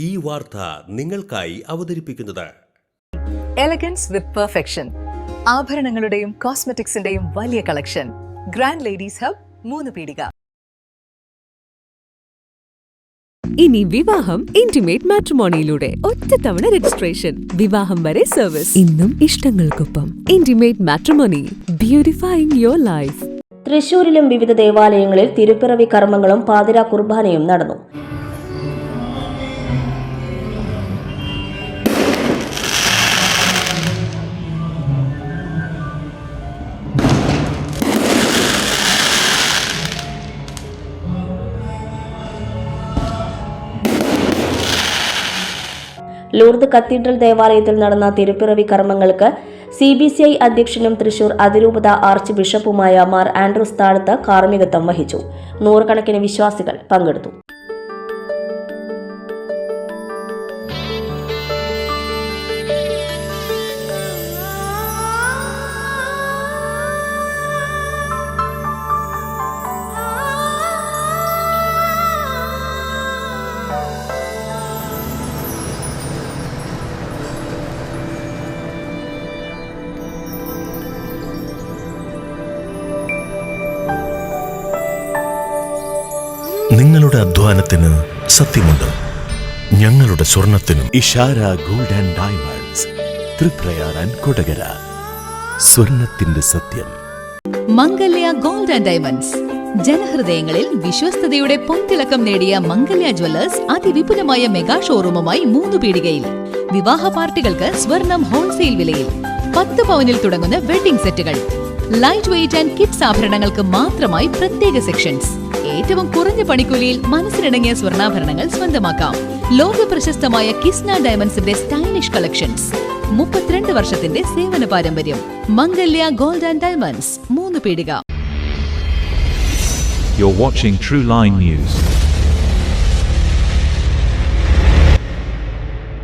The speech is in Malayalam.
ഈ വാർത്ത നിങ്ങൾക്കായി അവതരിപ്പിക്കുന്നത് എലഗൻസ് വിത്ത് പെർഫെക്ഷൻ. ആഭരണങ്ങളുടെയും കോസ്മെറ്റിക്സിന്റെയും വലിയ കളക്ഷൻ. ഗ്രാൻഡ് ലേഡീസ് ഹബ്, 3 പീടിക. ഇനി വിവാഹം ഇന്റിമേറ്റ് മാട്രിമോണിയിലൂടെ ഒറ്റത്തവണ രജിസ്ട്രേഷൻ, വിവാഹം വരെ സർവീസ്. ഇന്നും ഇഷ്ടങ്ങൾക്കൊപ്പം ഇന്റിമേറ്റ് മാട്രിമോണി, ബ്യൂട്ടിഫൈയിങ് യുവർ ലൈഫ്. തൃശൂരിലും വിവിധ ദേവാലയങ്ങളിൽ തിരുപ്പിറവി കർമ്മങ്ങളും പാതിരാ കുർബാനയും നടന്നു. ലൂർദ് കത്തീഡ്രൽ ദേവാലയത്തിൽ നടന്ന തിരുപ്പിറവി കർമ്മങ്ങൾക്ക് CBCI അധ്യക്ഷനും തൃശൂർ അതിരൂപത ആർച്ച് ബിഷപ്പുമായ മാർ ആൻഡ്രൂസ് താഴത്ത് കാർമ്മികത്വം വഹിച്ചു. 100 കണക്കിന് വിശ്വാസികൾ പങ്കെടുത്തു. നിങ്ങളുടെ അധ്വാനത്തിന് സത്യമുണ്ട്, ഞങ്ങളുടെ സ്വർണത്തിനും. Ishara gold and diamonds, Thriprayar and Kodakara. സ്വർണത്തിന്റെ സത്യം. Mangalya gold and diamonds. ജനഹൃദയങ്ങളിൽ വിശ്വസ്തയുടെ പൊൻതിളക്കം നേടിയ മംഗല്യ ജ്വല്ലേഴ്സ് അതിവിപുലമായ മെഗാ ഷോറൂമുമായി 3 പീടികയിൽ. വിവാഹ പാർട്ടികൾക്ക് സ്വർണം ഹോൾസെയിൽ വിലയിൽ. 10 പവനിൽ തുടങ്ങുന്ന വെഡിംഗ് സെറ്റുകൾ, ലൈറ്റ് വെയ്റ്റ് ആൻഡ് കിഡ്സ് ആഭരണങ്ങൾക്ക് മാത്രമായി പ്രത്യേക സെക്ഷൻസ്. ഏറ്റവും കുറഞ്ഞ പണിക്കൂലിയിൽ മനസ്സിനിണങ്ങിയ സ്വർണ്ണാഭരണങ്ങൾ സ്വന്തമാക്കാം. ലോക പ്രശസ്തമായ കിസ്ന ഡയമണ്ട്സിന്റെ സ്റ്റൈലിഷ് കളക്ഷൻസ്. 32 വർഷത്തിന്റെ സേവന പാരമ്പര്യം. മംഗല്യ ഗോൾഡ് ആൻഡ് ഡയമണ്ട്സ്, 3 പീടിക. You're watching True Line News.